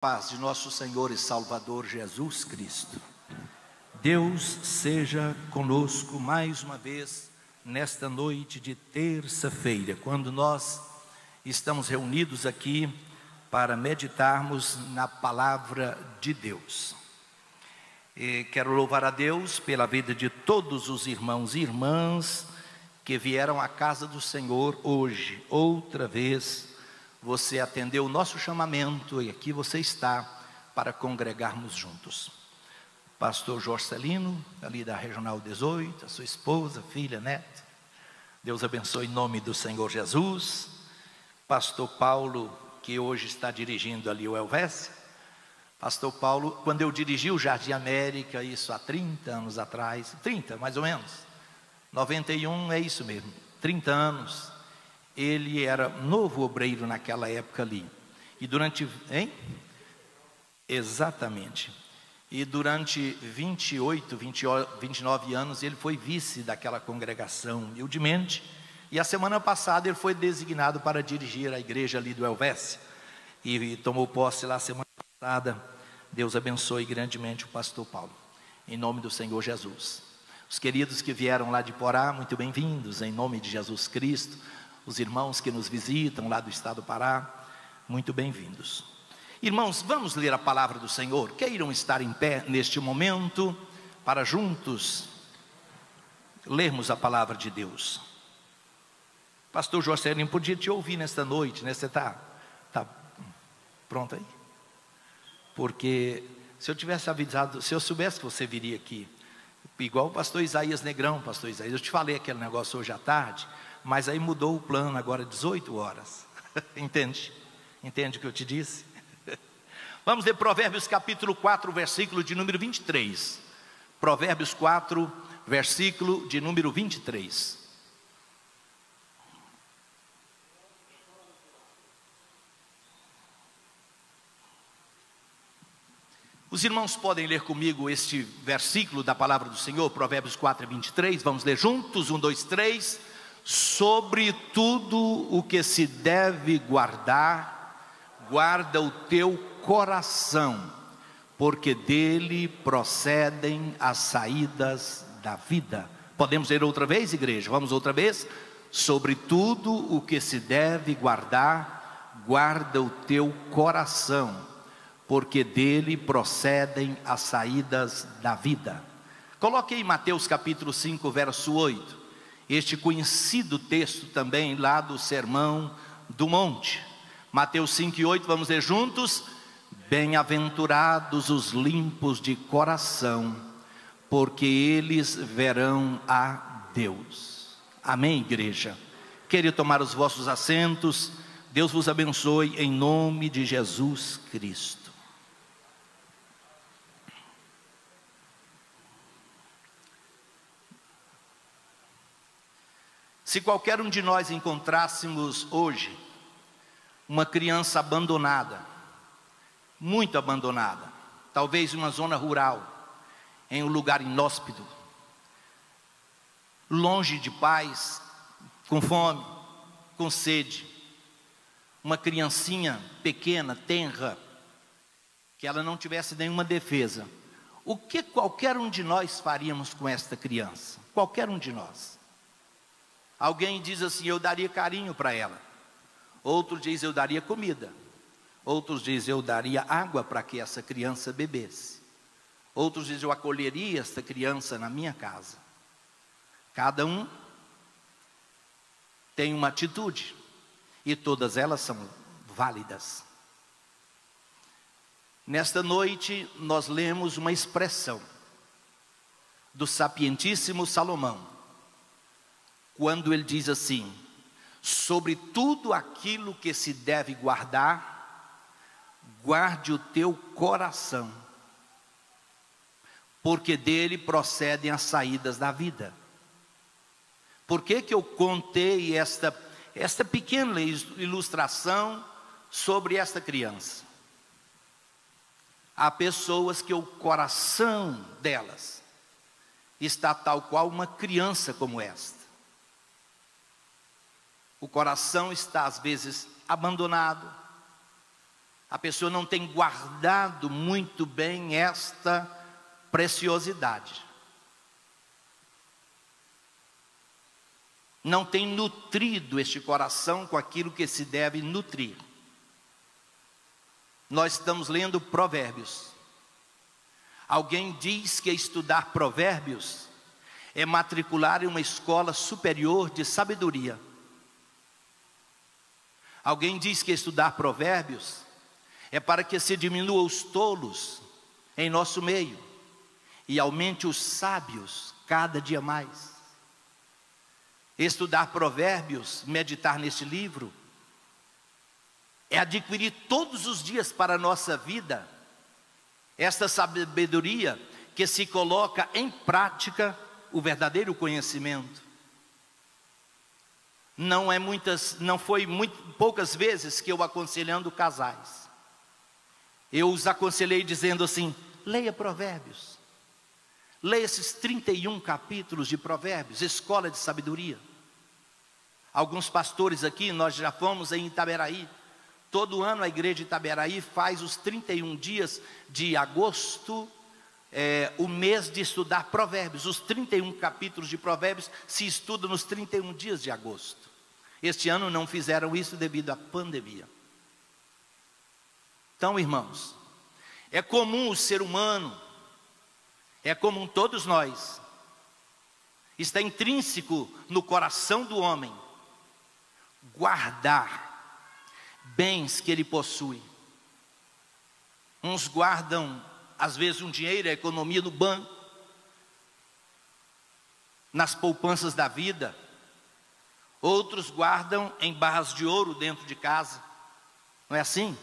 Paz de nosso Senhor e Salvador Jesus Cristo. Deus seja conosco mais uma vez nesta noite de terça-feira, quando nós estamos reunidos aqui para meditarmos na palavra de Deus. E quero louvar a Deus pela vida de todos os irmãos e irmãs que vieram à casa do Senhor hoje. Outra vez você atendeu o nosso chamamento e aqui você está para congregarmos juntos. Pastor Jorcelino, ali da Regional 18, a sua esposa, filha, neta, Deus abençoe em nome do Senhor Jesus. Pastor Paulo, que hoje está dirigindo ali o Helvécia. Pastor Paulo, quando eu dirigi o Jardim América, isso há 30 anos atrás, 30 mais ou menos, 91 é isso mesmo, 30 anos. Ele era novo obreiro naquela época ali. E durante, Exatamente. E durante 29 anos ele foi vice daquela congregação, humildemente. E a semana passada ele foi designado para dirigir a igreja ali do Helvécia. E tomou posse lá semana passada. Deus abençoe grandemente o pastor Paulo, em nome do Senhor Jesus. Os queridos que vieram lá de Porá, muito bem-vindos, em nome de Jesus Cristo. Os irmãos que nos visitam lá do estado do Pará, muito bem-vindos. Irmãos, vamos ler a palavra do Senhor. Queiram estar em pé neste momento, para juntos lermos a palavra de Deus. Pastor Jorcelino, podia te ouvir nesta noite, né? Você está pronto aí? Porque se eu tivesse avisado, se eu soubesse que você viria aqui, igual o pastor Isaías Negrão, pastor Isaías, eu te falei aquele negócio hoje à tarde, mas aí mudou o plano, agora 18 horas. Entende? Entende o que eu te disse? Vamos ler Provérbios capítulo 4, versículo de número 23. Provérbios 4, versículo de número 23. Os irmãos podem ler comigo este versículo da palavra do Senhor, Provérbios 4, 23. Vamos ler juntos, 1, 2, 3. Sobre tudo o que se deve guardar, guarda o teu coração, porque dele procedem as saídas da vida. Podemos ler outra vez, igreja? Vamos outra vez? Sobre tudo o que se deve guardar, guarda o teu coração, porque dele procedem as saídas da vida. Coloque aí Mateus capítulo 5, verso 8. Este conhecido texto também lá do Sermão do Monte. Mateus 5 e 8, vamos ler juntos. Bem-aventurados os limpos de coração, porque eles verão a Deus. Amém, igreja? Queria tomar os vossos assentos. Deus vos abençoe em nome de Jesus Cristo. Se qualquer um de nós encontrássemos hoje uma criança abandonada, muito abandonada, talvez em uma zona rural, em um lugar inóspito, longe de pais, com fome, com sede, uma criancinha pequena, tenra, que ela não tivesse nenhuma defesa, o que qualquer um de nós faríamos com esta criança? Qualquer um de nós. Alguém diz assim: eu daria carinho para ela. Outro diz: eu daria comida. Outros dizem: eu daria água para que essa criança bebesse. Outros dizem: eu acolheria esta criança na minha casa. Cada um tem uma atitude, e todas elas são válidas. Nesta noite nós lemos uma expressão do sapientíssimo Salomão, quando ele diz assim: sobre tudo aquilo que se deve guardar, guarde o teu coração, porque dele procedem as saídas da vida. Por que eu contei esta pequena ilustração sobre esta criança? Há pessoas que o coração delas está tal qual uma criança como esta. O coração está às vezes abandonado, A pessoa não tem guardado muito bem esta preciosidade. Não tem nutrido este coração com aquilo que se deve nutrir. Nós estamos lendo Provérbios. Alguém diz que estudar Provérbios é matricular em uma escola superior de sabedoria. Alguém diz que estudar Provérbios é para que se diminua os tolos em nosso meio e aumente os sábios cada dia mais. Estudar Provérbios, meditar neste livro, é adquirir todos os dias para a nossa vida esta sabedoria que se coloca em prática o verdadeiro conhecimento. Não foi poucas vezes que eu aconselhando casais. Eu os aconselhei dizendo assim: leia Provérbios. Leia esses 31 capítulos de Provérbios, escola de sabedoria. Alguns pastores aqui, nós já fomos em Itaberaí. Todo ano a igreja de Itaberaí faz os 31 dias de agosto, o mês de estudar Provérbios. Os 31 capítulos de Provérbios se estudam nos 31 dias de agosto. Este ano não fizeram isso devido à pandemia. Então, irmãos, é comum o ser humano, é comum todos nós, está intrínseco no coração do homem, guardar bens que ele possui. Uns guardam, às vezes, um dinheiro, a economia no banco, nas poupanças da vida. Outros guardam em barras de ouro dentro de casa, não é assim?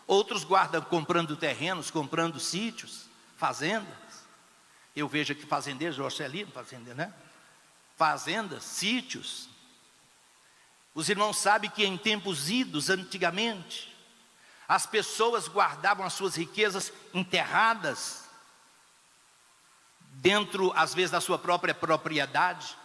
Outros guardam comprando terrenos, comprando sítios, fazendas. Eu vejo aqui fazendeiros, Jorcelino, fazendeiro, né? Fazendas, sítios. Os irmãos sabem que em tempos idos, antigamente, as pessoas guardavam as suas riquezas enterradas dentro, às vezes, da sua própria propriedade.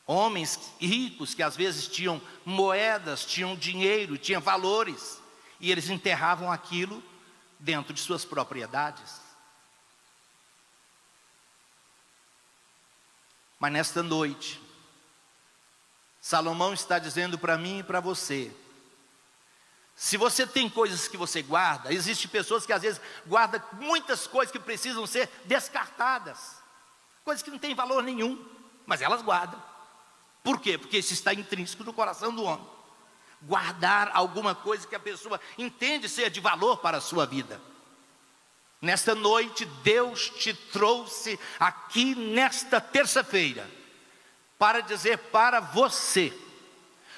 Homens ricos que às vezes tinham moedas, tinham dinheiro, tinham valores, e eles enterravam aquilo dentro de suas propriedades. Mas nesta noite, Salomão está dizendo para mim e para você: se você tem coisas que você guarda, existem pessoas que às vezes guardam muitas coisas que precisam ser descartadas, coisas que não têm valor nenhum, mas elas guardam. Por quê? Porque isso está intrínseco no coração do homem. Guardar alguma coisa que a pessoa entende ser de valor para a sua vida. Nesta noite, Deus te trouxe aqui nesta terça-feira para dizer para você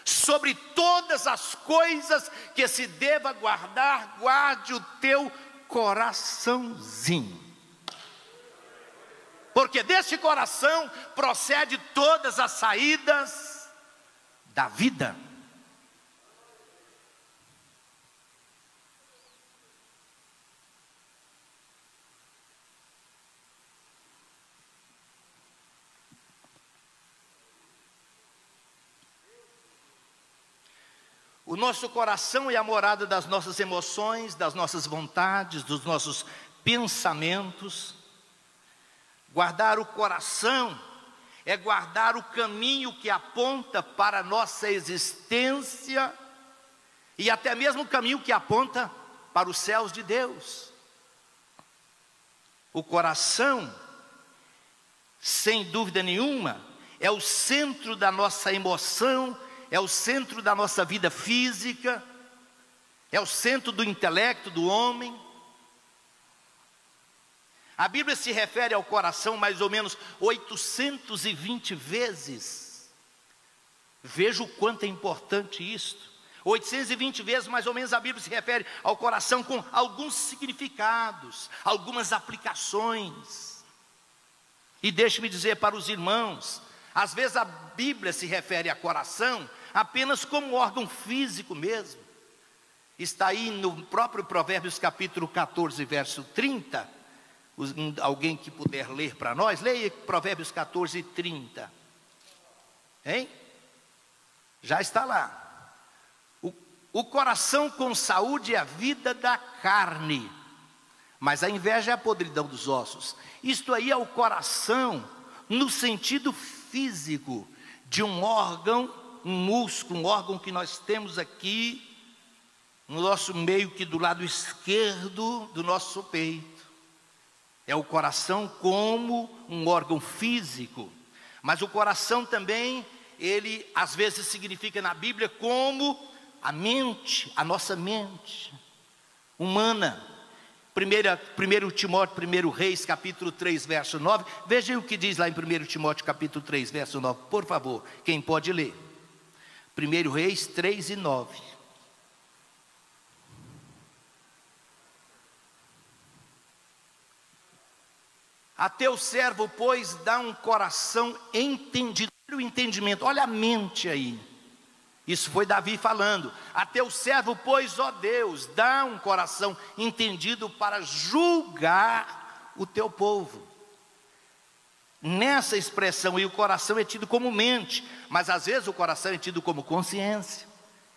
sobre todas as coisas que se deva guardar, guarde o teu coraçãozinho. Porque deste coração procede todas as saídas da vida. O nosso coração é a morada das nossas emoções, das nossas vontades, dos nossos pensamentos. Guardar o coração é guardar o caminho que aponta para a nossa existência e até mesmo o caminho que aponta para os céus de Deus. O coração, sem dúvida nenhuma, é o centro da nossa emoção, é o centro da nossa vida física, é o centro do intelecto do homem. A Bíblia se refere ao coração mais ou menos 820 vezes. Veja o quanto é importante isto. 820 vezes mais ou menos a Bíblia se refere ao coração com alguns significados, algumas aplicações. E deixe-me dizer para os irmãos, às vezes a Bíblia se refere a coração apenas como órgão físico mesmo. Está aí no próprio Provérbios capítulo 14, verso 30. Alguém que puder ler para nós, leia Provérbios 14, 30. Hein? Já está lá. O O coração com saúde é a vida da carne, mas a inveja é a podridão dos ossos. Isto aí é o coração no sentido físico de um órgão, um músculo, um órgão que nós temos aqui no nosso meio, que do lado esquerdo do nosso peito. É o coração como um órgão físico, mas o coração também, ele às vezes significa na Bíblia como a mente, a nossa mente humana. 1 Timóteo, 1 Reis, capítulo 3, verso 9. Veja o que diz lá em 1 Timóteo, capítulo 3, verso 9. Por favor, quem pode ler? 1 Reis 3 e 9. A teu servo, pois, dá um coração entendido. Olha o entendimento, olha a mente aí. Isso foi Davi falando. A teu servo, pois, ó Deus, dá um coração entendido para julgar o teu povo. Nessa expressão, e o coração é tido como mente, mas às vezes o coração é tido como consciência.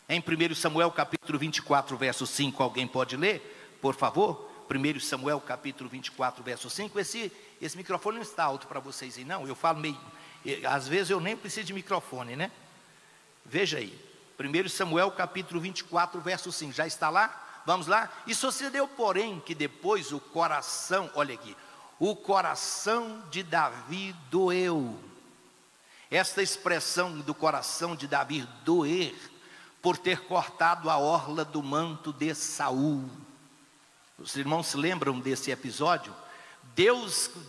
Em 1 Samuel capítulo 24, verso 5, alguém pode ler, por favor? 1 Samuel capítulo 24, verso 5. Esse microfone não está alto para vocês aí, não. Eu falo meio, às vezes eu nem preciso de microfone, né? Veja aí, 1 Samuel capítulo 24, verso 5, já está lá? Vamos lá? E sucedeu, porém, que depois o coração, olha aqui, o coração de Davi doeu. Esta expressão do coração de Davi doer, por ter cortado a orla do manto de Saul. Os irmãos se lembram desse episódio?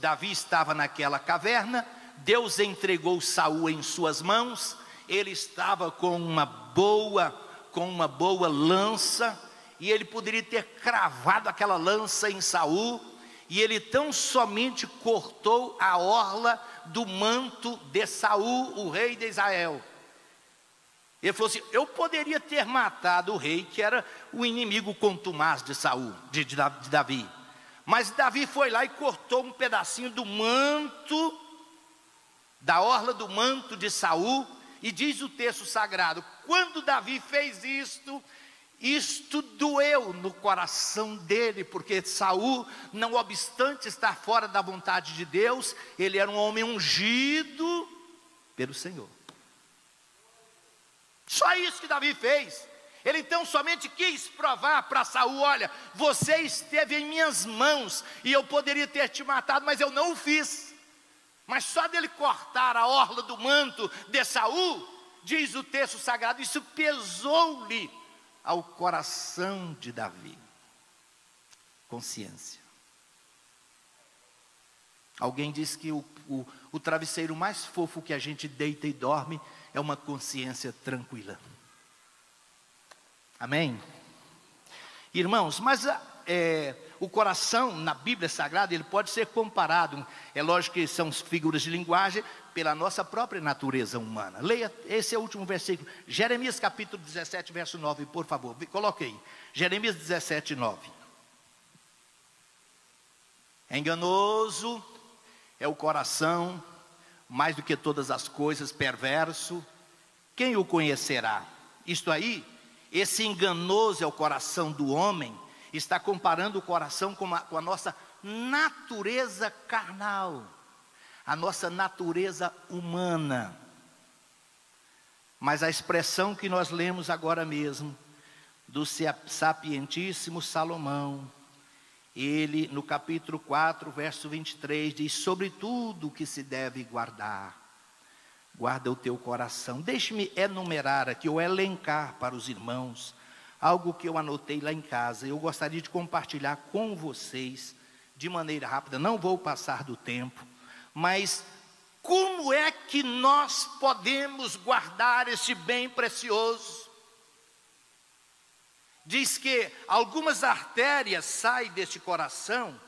Davi estava naquela caverna, Deus entregou Saul em suas mãos, ele estava com uma boa lança, e ele poderia ter cravado aquela lança em Saul, e ele tão somente cortou a orla do manto de Saul, o rei de Israel. Ele falou assim: eu poderia ter matado o rei, que era o inimigo contumaz de Saul, de Davi. Mas Davi foi lá e cortou um pedacinho do manto, da orla do manto de Saul. E diz o texto sagrado, quando Davi fez isto doeu no coração dele, porque Saul, não obstante estar fora da vontade de Deus, ele era um homem ungido pelo Senhor. Só isso que Davi fez. Ele então somente quis provar para Saul: olha, você esteve em minhas mãos, e eu poderia ter te matado, mas eu não o fiz. Mas só dele cortar a orla do manto de Saul, diz o texto sagrado, isso pesou-lhe ao coração de Davi. Consciência. Alguém diz que o travesseiro mais fofo que a gente deita e dorme é uma consciência tranquila. Amém? Irmãos, mas o coração na Bíblia Sagrada, ele pode ser comparado, é lógico que são figuras de linguagem, pela nossa própria natureza humana. Leia, esse é o último versículo, Jeremias capítulo 17, verso 9, por favor, coloque aí, Jeremias 17, 9. Enganoso é o coração, mais do que todas as coisas, perverso, quem o conhecerá? Isto aí, esse enganoso é o coração do homem, está comparando o coração com a nossa natureza carnal, a nossa natureza humana. Mas a expressão que nós lemos agora mesmo, do sapientíssimo Salomão, ele no capítulo 4, verso 23, diz: sobre tudo que se deve guardar, guarda o teu coração. Deixe-me enumerar aqui, ou elencar para os irmãos, algo que eu anotei lá em casa. Eu gostaria de compartilhar com vocês, de maneira rápida, não vou passar do tempo, mas como é que nós podemos guardar esse bem precioso? Diz que algumas artérias saem deste coração,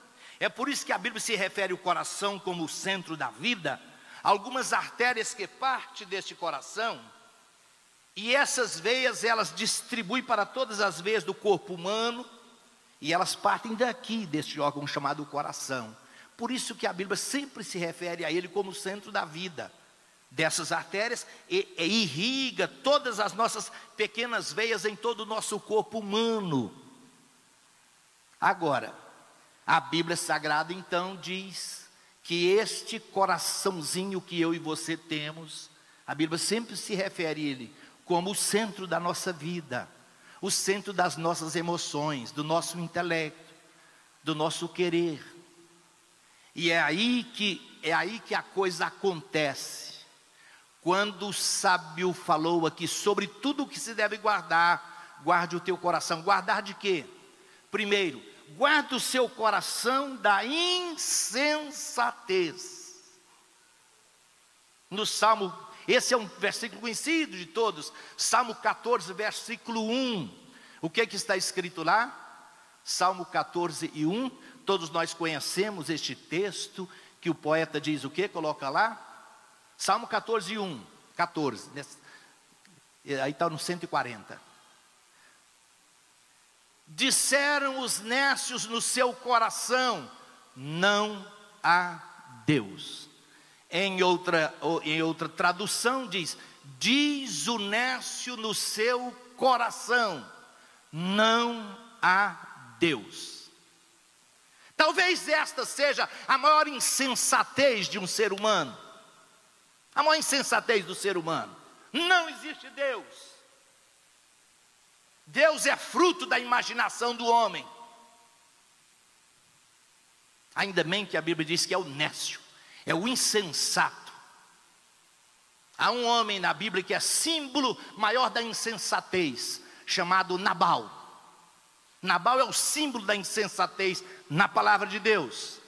é por isso que a Bíblia se refere ao coração como o centro da vida. Algumas artérias que partem deste coração, e essas veias, elas distribuem para todas as veias do corpo humano, e elas partem daqui, deste órgão chamado coração. Por isso que a Bíblia sempre se refere a ele como o centro da vida, dessas artérias e irriga todas as nossas pequenas veias em todo o nosso corpo humano. Agora, a Bíblia Sagrada então diz que este coraçãozinho que eu e você temos, a Bíblia sempre se refere a ele como o centro da nossa vida, o centro das nossas emoções, do nosso intelecto, do nosso querer. E é aí que a coisa acontece. Quando o sábio falou aqui sobre tudo o que se deve guardar, guarde o teu coração. Guardar de quê? Primeiro, guarde o seu coração da insensatez. No Salmo, esse é um versículo conhecido de todos, Salmo 14, versículo 1. O que está escrito lá? Salmo 14 e 1. Todos nós conhecemos este texto, que o poeta diz o que? Coloca lá. Salmo 14, 1. 14. Aí está no 140. Disseram os nécios no seu coração: não há Deus. Em outra tradução diz: diz o nécio no seu coração: não há Deus. Talvez esta seja a maior insensatez de um ser humano. A maior insensatez do ser humano. Não existe Deus. Deus é fruto da imaginação do homem. Ainda bem que a Bíblia diz que é o nécio, é o insensato. Há um homem na Bíblia que é símbolo maior da insensatez, chamado Nabal. Nabal é o símbolo da insensatez na palavra de Deus.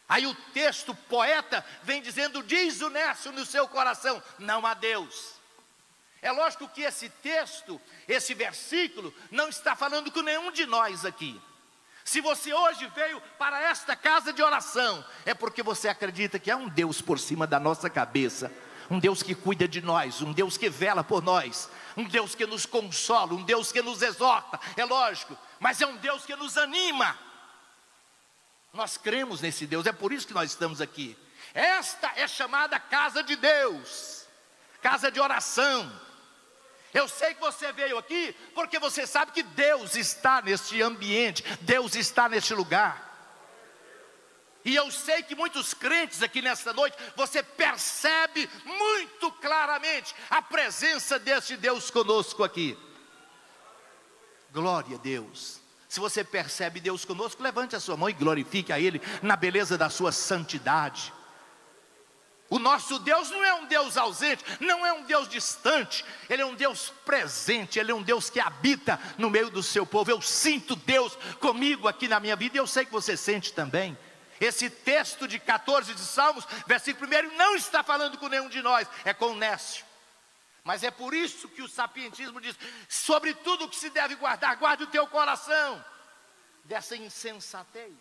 Aí o texto, o poeta, vem dizendo: diz o nécio no seu coração, não há Deus. É lógico que esse texto, esse versículo, não está falando com nenhum de nós aqui. Se você hoje veio para esta casa de oração, é porque você acredita que há um Deus por cima da nossa cabeça, um Deus que cuida de nós, um Deus que vela por nós, um Deus que nos consola, um Deus que nos exorta, é lógico, mas é um Deus que nos anima. Nós cremos nesse Deus, é por isso que nós estamos aqui. Esta é chamada casa de Deus, casa de oração. Eu sei que você veio aqui porque você sabe que Deus está neste ambiente, Deus está neste lugar. E eu sei que muitos crentes aqui nesta noite, você percebe muito claramente a presença deste Deus conosco aqui. Glória a Deus. Se você percebe Deus conosco, levante a sua mão e glorifique a Ele na beleza da sua santidade. O nosso Deus não é um Deus ausente, não é um Deus distante, Ele é um Deus presente, Ele é um Deus que habita no meio do seu povo. Eu sinto Deus comigo aqui na minha vida, e eu sei que você sente também. Esse texto de 14 de Salmos, versículo 1, não está falando com nenhum de nós, é com o nécio. Mas é por isso que o sapientismo diz: sobre tudo que se deve guardar, guarde o teu coração dessa insensatez.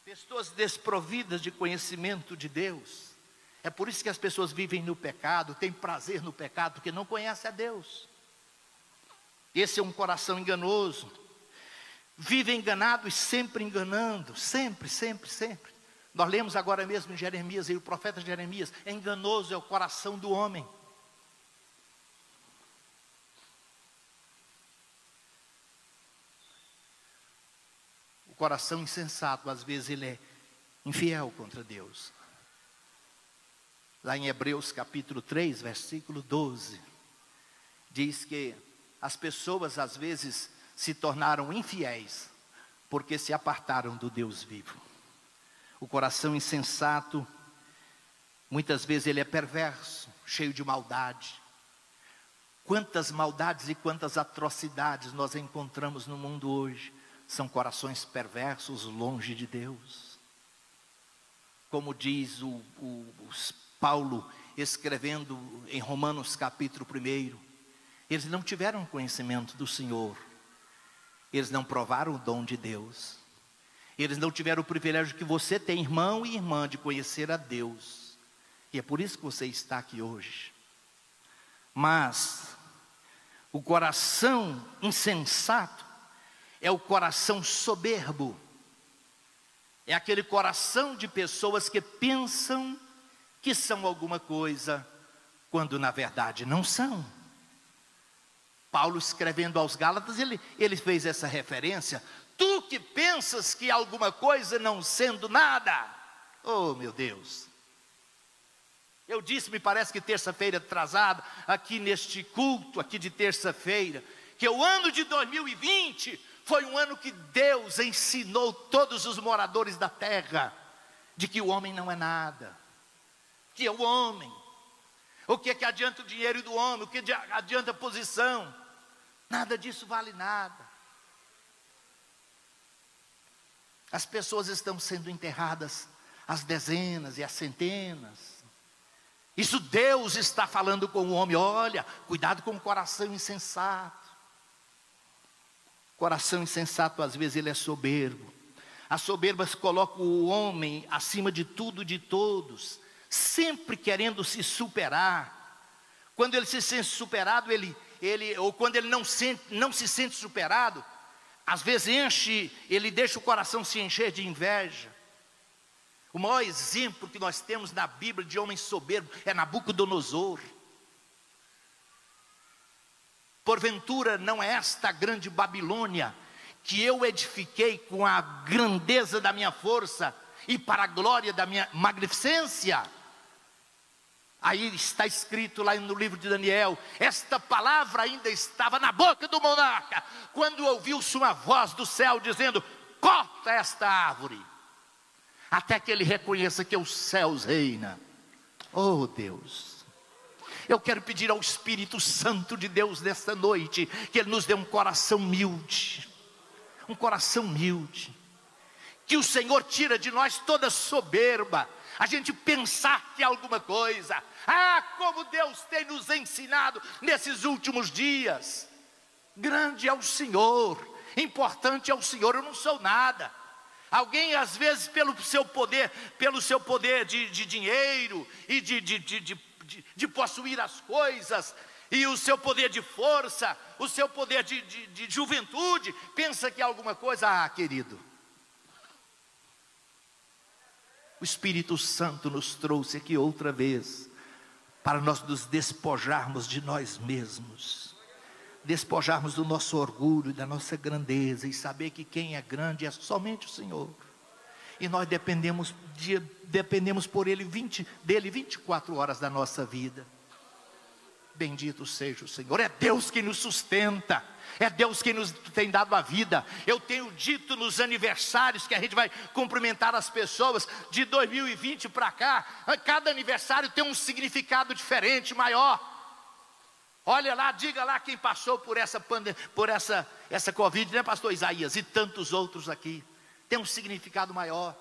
Pessoas desprovidas de conhecimento de Deus. É por isso que as pessoas vivem no pecado, têm prazer no pecado, porque não conhecem a Deus. Esse é um coração enganoso. Vive enganado e sempre enganando, sempre. Nós lemos agora mesmo em Jeremias, e o profeta Jeremias: enganoso é o coração do homem. O coração insensato, às vezes ele é infiel contra Deus. Lá em Hebreus capítulo 3, versículo 12, diz que as pessoas às vezes se tornaram infiéis, porque se apartaram do Deus vivo. O coração insensato, muitas vezes ele é perverso, cheio de maldade. Quantas maldades e quantas atrocidades nós encontramos no mundo hoje. São corações perversos, longe de Deus. Como diz Paulo, escrevendo em Romanos capítulo 1, eles não tiveram conhecimento do Senhor. Eles não provaram o dom de Deus. Eles não tiveram o privilégio que você tem, irmão e irmã, de conhecer a Deus. E é por isso que você está aqui hoje. Mas o coração insensato é o coração soberbo. É aquele coração de pessoas que pensam que são alguma coisa, quando na verdade não são. Paulo, escrevendo aos Gálatas, ele fez essa referência: tu que pensas que alguma coisa não sendo nada. Oh, meu Deus! Eu disse, me parece que terça-feira atrasada, aqui neste culto, aqui de terça-feira, que o ano de 2020 foi um ano que Deus ensinou todos os moradores da terra, de que o homem não é nada, que é o homem. O que é que adianta o dinheiro do homem? O que adianta a posição? Nada disso vale nada. As pessoas estão sendo enterradas às dezenas e às centenas. Isso Deus está falando com o homem: olha, cuidado com o coração insensato. Coração insensato, às vezes, ele é soberbo. A soberba coloca o homem acima de tudo e de todos, sempre querendo se superar. Quando ele se sente superado, ou quando ele não se sente superado, às vezes ele deixa o coração se encher de inveja. O maior exemplo que nós temos na Bíblia de homem soberbo é Nabucodonosor. Porventura não é esta a grande Babilônia que eu edifiquei com a grandeza da minha força e para a glória da minha magnificência? Aí está escrito lá no livro de Daniel: esta palavra ainda estava na boca do monarca, quando ouviu-se uma voz do céu dizendo: corta esta árvore, até que ele reconheça que os céus reina. Oh Deus, eu quero pedir ao Espírito Santo de Deus nesta noite, que Ele nos dê um coração humilde, um coração humilde, que o Senhor tira de nós toda soberba, a gente pensar que é alguma coisa. Como Deus tem nos ensinado nesses últimos dias. Grande é o Senhor, importante é o Senhor, eu não sou nada. Alguém às vezes pelo seu poder de dinheiro e de possuir as coisas, e o seu poder de força, o seu poder de juventude, pensa que é alguma coisa. Querido, o Espírito Santo nos trouxe aqui outra vez, para nós nos despojarmos de nós mesmos, despojarmos do nosso orgulho, da nossa grandeza, e saber que quem é grande é somente o Senhor, e nós dependemos por Ele dele 24 horas da nossa vida. Bendito seja o Senhor. É Deus quem nos sustenta, é Deus quem nos tem dado a vida. Eu tenho dito nos aniversários que a gente vai cumprimentar as pessoas de 2020 para cá, cada aniversário tem um significado diferente, maior. Olha lá, diga lá quem passou por essa Covid, né, pastor Isaías? E tantos outros aqui. Tem um significado maior.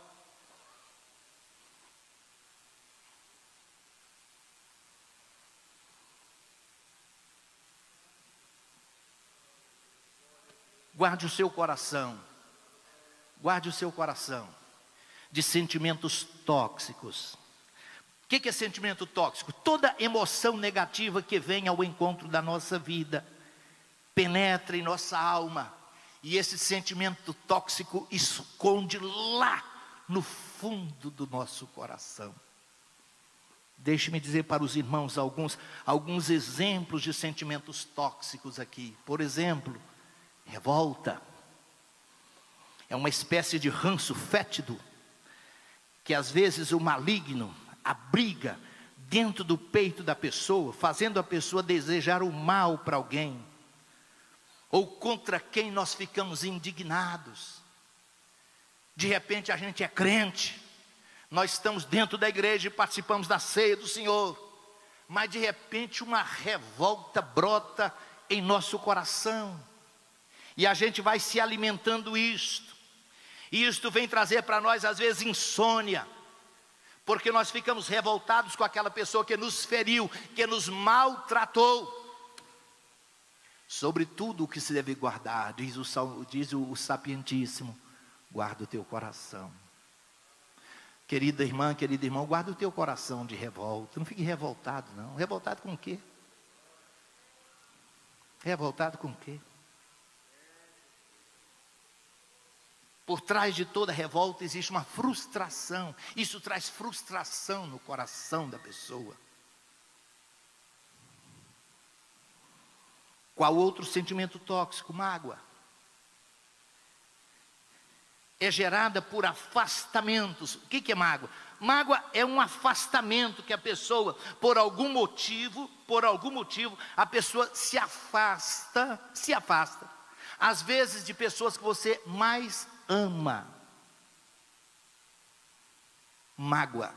Guarde o seu coração de sentimentos tóxicos. O que é sentimento tóxico? Toda emoção negativa que vem ao encontro da nossa vida, penetra em nossa alma, e esse sentimento tóxico esconde lá no fundo do nosso coração. Deixe-me dizer para os irmãos alguns exemplos de sentimentos tóxicos aqui. Por exemplo, revolta. É uma espécie de ranço fétido, que às vezes o maligno abriga dentro do peito da pessoa, fazendo a pessoa desejar o mal para alguém, ou contra quem nós ficamos indignados. De repente a gente é crente, nós estamos dentro da igreja e participamos da ceia do Senhor, mas de repente uma revolta brota em nosso coração, e a gente vai se alimentando isto, e isto vem trazer para nós às vezes insônia, porque nós ficamos revoltados com aquela pessoa que nos feriu, que nos maltratou. Sobre tudo o que se deve guardar, diz o sapientíssimo, guarda o teu coração. Querida irmã, querido irmão, guarda o teu coração de revolta. Não fique revoltado não. Revoltado com o quê? Revoltado com o quê? Por trás de toda revolta existe uma frustração. Isso traz frustração no coração da pessoa. Qual outro sentimento tóxico? Mágoa. É gerada por afastamentos. O que é mágoa? Mágoa é um afastamento que a pessoa, por algum motivo, a pessoa se afasta, às vezes de pessoas que você mais ama. Mágoa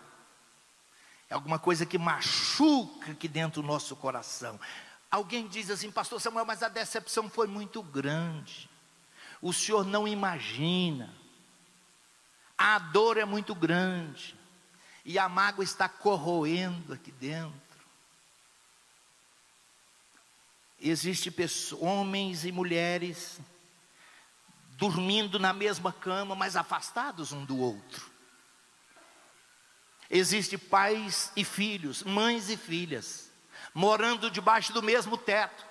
é alguma coisa que machuca aqui dentro do nosso coração. Alguém diz assim: pastor Samuel, mas a decepção foi muito grande, o senhor não imagina, a dor é muito grande, e a mágoa está corroendo aqui dentro. Existem homens e mulheres dormindo na mesma cama, mas afastados um do outro. Existem pais e filhos, mães e filhas, morando debaixo do mesmo teto,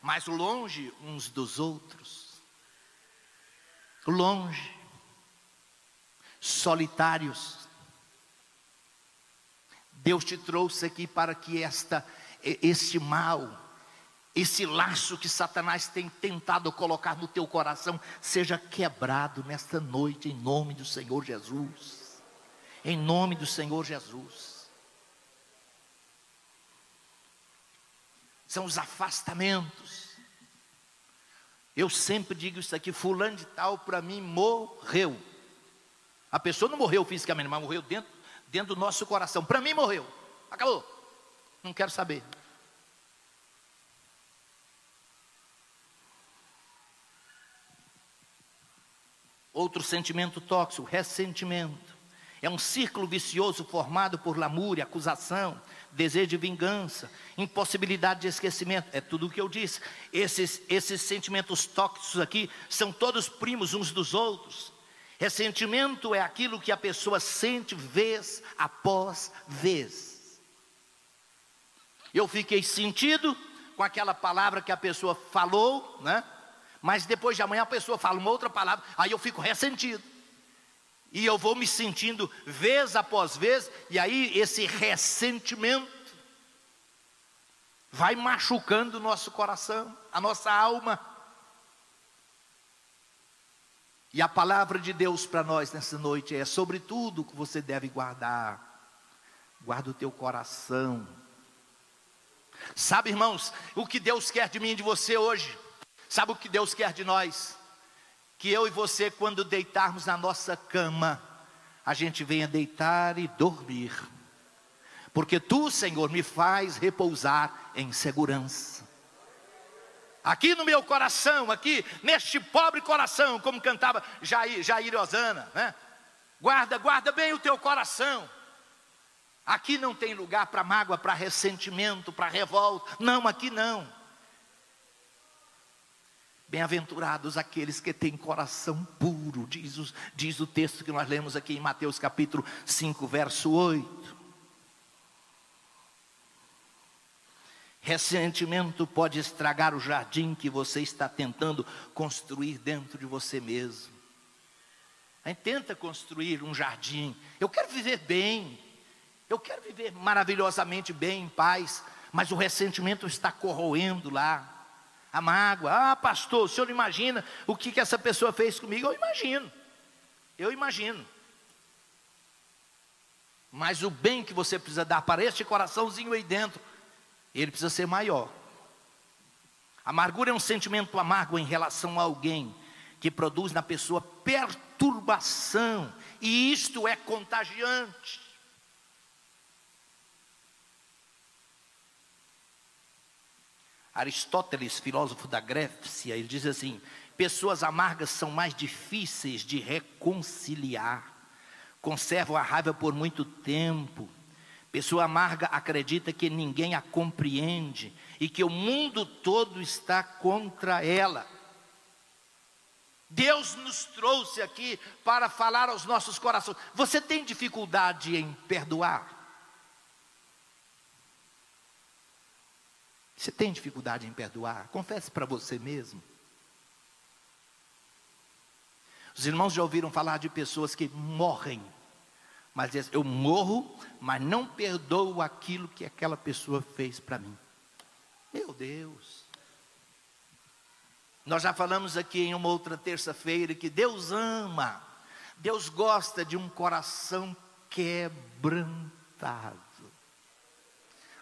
mas longe uns dos outros. Longe. Solitários. Deus te trouxe aqui para que este mal, esse laço que Satanás tem tentado colocar no teu coração, seja quebrado nesta noite, em nome do Senhor Jesus. Em nome do Senhor Jesus. São os afastamentos. Eu sempre digo isso aqui: fulano de tal para mim morreu. A pessoa não morreu fisicamente, mas morreu dentro do nosso coração. Para mim morreu, acabou, não quero saber. Outro sentimento tóxico, ressentimento. É um círculo vicioso formado por lamúria, acusação, desejo de vingança, impossibilidade de esquecimento. É tudo o que eu disse. Esses sentimentos tóxicos aqui são todos primos uns dos outros. Ressentimento é aquilo que a pessoa sente vez após vez. Eu fiquei sentido com aquela palavra que a pessoa falou, né? Mas depois de amanhã a pessoa fala uma outra palavra, aí eu fico ressentido. E eu vou me sentindo vez após vez, e aí esse ressentimento vai machucando o nosso coração, a nossa alma. E a palavra de Deus para nós nessa noite é: sobre tudo que você deve guardar, guarda o teu coração. Sabe, irmãos, o que Deus quer de mim e de você hoje? Sabe o que Deus quer de nós? Que eu e você, quando deitarmos na nossa cama, a gente venha deitar e dormir, porque Tu, Senhor, me faz repousar em segurança. Aqui no meu coração, aqui neste pobre coração, como cantava Jair Osana, né? Guarda bem o teu coração. Aqui não tem lugar para mágoa, para ressentimento, para revolta. Não, aqui não. Bem-aventurados aqueles que têm coração puro, diz o texto que nós lemos aqui em Mateus capítulo 5, verso 8. Ressentimento pode estragar o jardim que você está tentando construir dentro de você mesmo. A gente tenta construir um jardim. Eu quero viver bem, eu quero viver maravilhosamente bem, em paz, mas o ressentimento está corroendo lá. A mágoa: pastor, o senhor imagina o que essa pessoa fez comigo? Eu imagino. Mas o bem que você precisa dar para este coraçãozinho aí dentro, ele precisa ser maior. Amargura é um sentimento amargo em relação a alguém, que produz na pessoa perturbação, e isto é contagiante. Aristóteles, filósofo da Grécia, ele diz assim: pessoas amargas são mais difíceis de reconciliar, conservam a raiva por muito tempo. Pessoa amarga acredita que ninguém a compreende e que o mundo todo está contra ela. Deus nos trouxe aqui para falar aos nossos corações. Você tem dificuldade em perdoar? Você tem dificuldade em perdoar? Confesse para você mesmo. Os irmãos já ouviram falar de pessoas que morrem, mas dizem: eu morro, mas não perdoo aquilo que aquela pessoa fez para mim. Meu Deus! Nós já falamos aqui em uma outra terça-feira que Deus ama, Deus gosta de um coração quebrantado,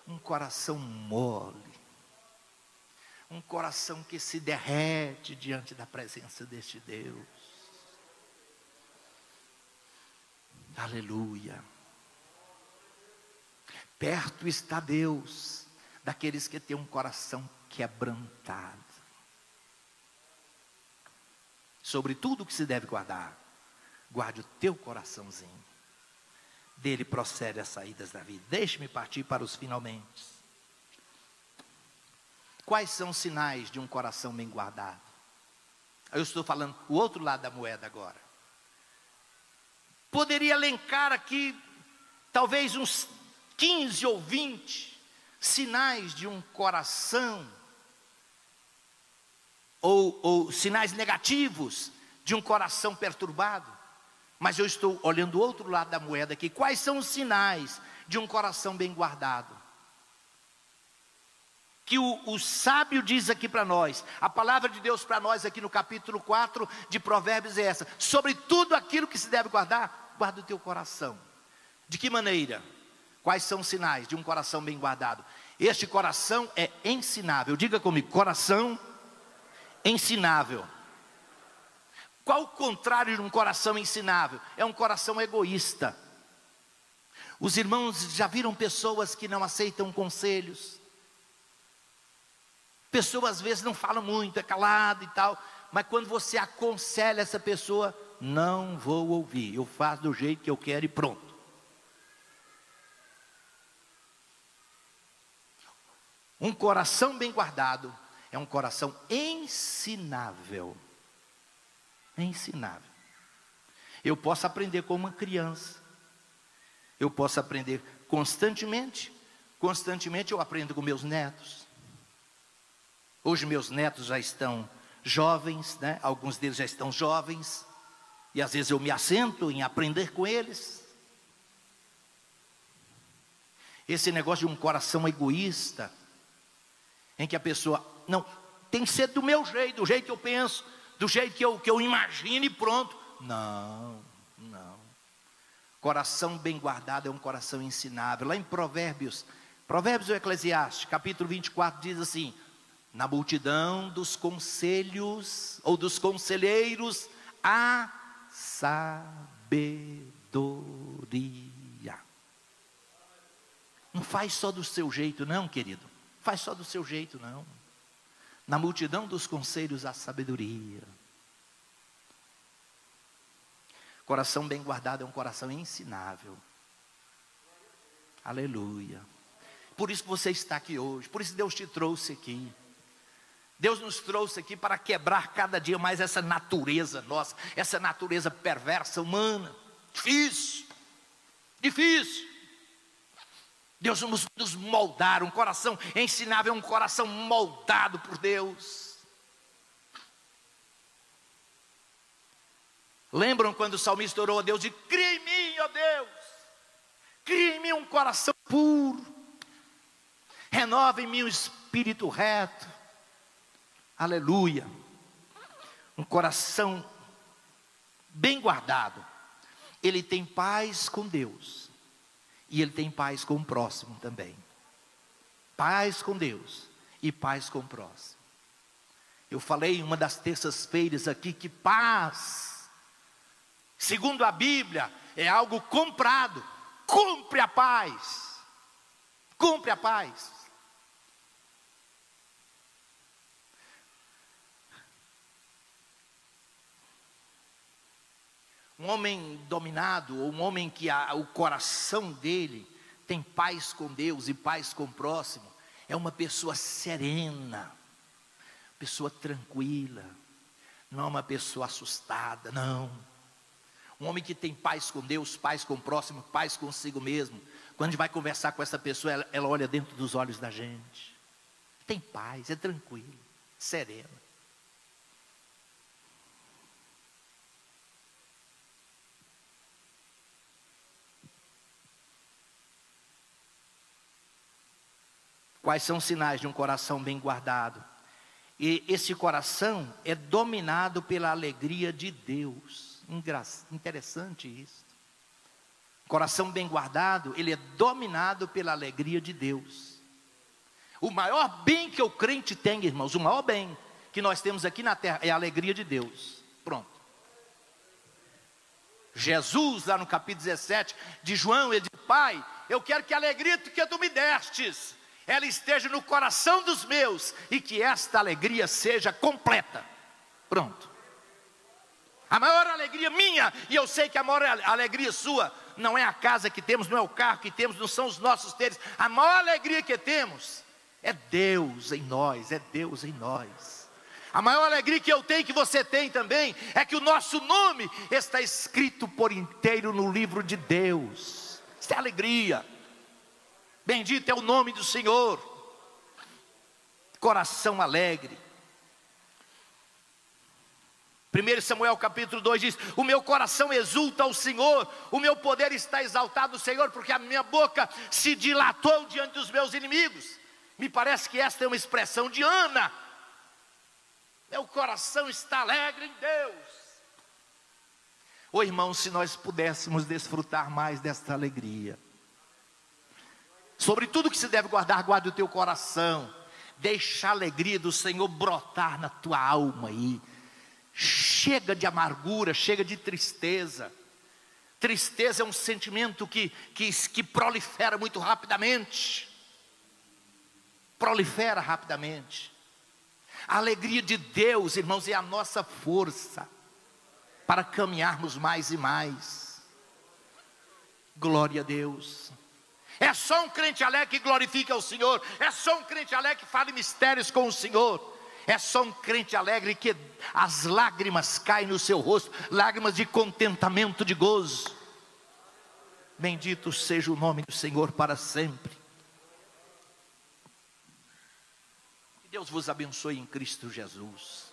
um coração mole, um coração que se derrete diante da presença deste Deus. Aleluia. Perto está Deus daqueles que têm um coração quebrantado. Sobre tudo que se deve guardar, guarde o teu coraçãozinho. Dele procede as saídas da vida. Deixe-me partir para os finalmente. Quais são os sinais de um coração bem guardado? Eu estou falando o outro lado da moeda agora. Poderia elencar aqui talvez uns 15 ou 20 sinais de um coração, ou sinais negativos de um coração perturbado. Mas eu estou olhando o outro lado da moeda aqui. Quais são os sinais de um coração bem guardado? Que o sábio diz aqui para nós, a palavra de Deus para nós aqui no capítulo 4 de Provérbios é essa: sobre tudo aquilo que se deve guardar, guarda o teu coração. De que maneira? Quais são os sinais de um coração bem guardado? Este coração é ensinável. Diga comigo: coração ensinável. Qual o contrário de um coração ensinável? É um coração egoísta. Os irmãos já viram pessoas que não aceitam conselhos? Pessoa às vezes não fala muito, é calado e tal, mas quando você aconselha essa pessoa: não vou ouvir, eu faço do jeito que eu quero e pronto. Um coração bem guardado é um coração ensinável. Ensinável. Eu posso aprender como uma criança. Eu posso aprender constantemente. Constantemente eu aprendo com meus netos. Hoje meus netos já estão jovens, né? Alguns deles já estão jovens. E às vezes eu me assento em aprender com eles. Esse negócio de um coração egoísta, em que a pessoa, não, tem que ser do meu jeito, do jeito que eu penso, do jeito que eu imagino e pronto. Não. Coração bem guardado é um coração ensinável. Lá em Provérbios ou Eclesiastes, capítulo 24, diz assim: na multidão dos conselhos, ou dos conselheiros, há sabedoria. Não faz só do seu jeito não, querido. Faz só do seu jeito não. Na multidão dos conselhos há sabedoria. Coração bem guardado é um coração ensinável. Aleluia. Por isso que você está aqui hoje. Por isso Deus te trouxe aqui. Deus nos trouxe aqui para quebrar cada dia mais essa natureza nossa, essa natureza perversa, humana. Difícil. Deus nos moldar. Um coração ensinável é um coração moldado por Deus. Lembram quando o salmista orou a Deus e: cria em mim, ó Deus, cria em mim um coração puro, renova em mim um espírito reto. Aleluia. Um coração bem guardado, ele tem paz com Deus, e ele tem paz com o próximo também. Paz com Deus e paz com o próximo. Eu falei em uma das terças-feiras aqui que paz, segundo a Bíblia, é algo comprado. Compre a paz. Compre a paz. Um homem dominado, ou um homem que o coração dele tem paz com Deus e paz com o próximo, é uma pessoa serena, pessoa tranquila, não é uma pessoa assustada, não. Um homem que tem paz com Deus, paz com o próximo, paz consigo mesmo. Quando a gente vai conversar com essa pessoa, ela olha dentro dos olhos da gente. Tem paz, é tranquilo, sereno. Quais são os sinais de um coração bem guardado? E esse coração é dominado pela alegria de Deus. Interessante isso. Coração bem guardado, ele é dominado pela alegria de Deus. O maior bem que o crente tem, irmãos, o maior bem que nós temos aqui na terra é a alegria de Deus. Pronto. Jesus, lá no capítulo 17 de João, ele diz: Pai, eu quero que a alegria que tu me destes, ela esteja no coração dos meus, e que esta alegria seja completa. Pronto. A maior alegria minha, e eu sei que a maior alegria sua, não é a casa que temos, não é o carro que temos, não são os nossos teres. A maior alegria que temos é Deus em nós, é Deus em nós. A maior alegria que eu tenho, que você tem também, é que o nosso nome está escrito por inteiro no livro de Deus. Isso é alegria. Bendito é o nome do Senhor. Coração alegre. 1 Samuel capítulo 2 diz: o meu coração exulta ao Senhor, o meu poder está exaltado no Senhor, porque a minha boca se dilatou diante dos meus inimigos. Me parece que esta é uma expressão de Ana. Meu coração está alegre em Deus. Ô irmãos, se nós pudéssemos desfrutar mais desta alegria. Sobre tudo que se deve guardar, guarde o teu coração. Deixa a alegria do Senhor brotar na tua alma aí. Chega de amargura, chega de tristeza. Tristeza é um sentimento que prolifera muito rapidamente. Prolifera rapidamente. A alegria de Deus, irmãos, é a nossa força para caminharmos mais e mais. Glória a Deus. É só um crente alegre que glorifica o Senhor. É só um crente alegre que fala mistérios com o Senhor. É só um crente alegre que as lágrimas caem no seu rosto, lágrimas de contentamento, de gozo. Bendito seja o nome do Senhor para sempre. Que Deus vos abençoe em Cristo Jesus.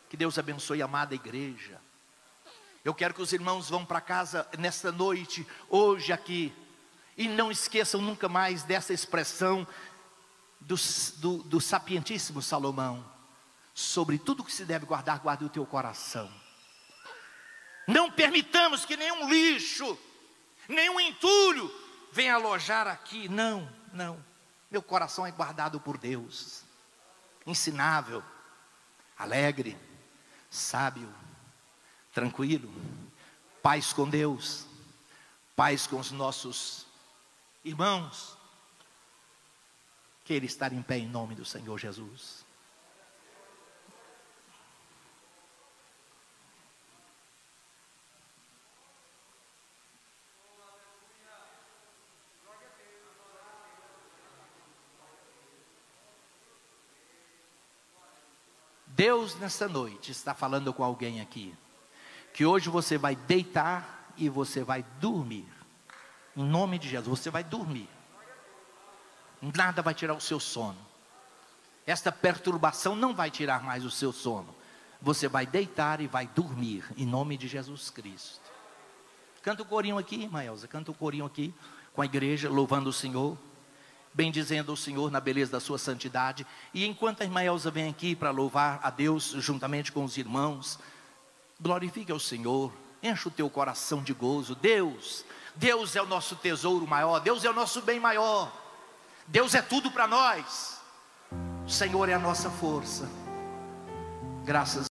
Que Deus abençoe a amada igreja. Eu quero que os irmãos vão para casa nesta noite, hoje aqui, e não esqueçam nunca mais dessa expressão do sapientíssimo Salomão: sobre tudo que se deve guardar, guarde o teu coração. Não permitamos que nenhum lixo, nenhum entulho venha alojar aqui. Não, não. Meu coração é guardado por Deus. Ensinável, alegre, sábio, tranquilo, paz com Deus, paz com os nossos irmãos. Queira estar em pé em nome do Senhor Jesus. Deus nessa noite está falando com alguém aqui, que hoje você vai deitar e você vai dormir. Em nome de Jesus, você vai dormir. Nada vai tirar o seu sono. Esta perturbação não vai tirar mais o seu sono. Você vai deitar e vai dormir, em nome de Jesus Cristo. Canta o corinho aqui, irmã Elza, canta o corinho aqui, com a igreja, louvando o Senhor, bendizendo o Senhor na beleza da sua santidade. E enquanto a irmã Elza vem aqui para louvar a Deus, juntamente com os irmãos, glorifique ao Senhor, enche o teu coração de gozo. Deus é o nosso tesouro maior, Deus é o nosso bem maior. Deus é tudo para nós. O Senhor é a nossa força. Graças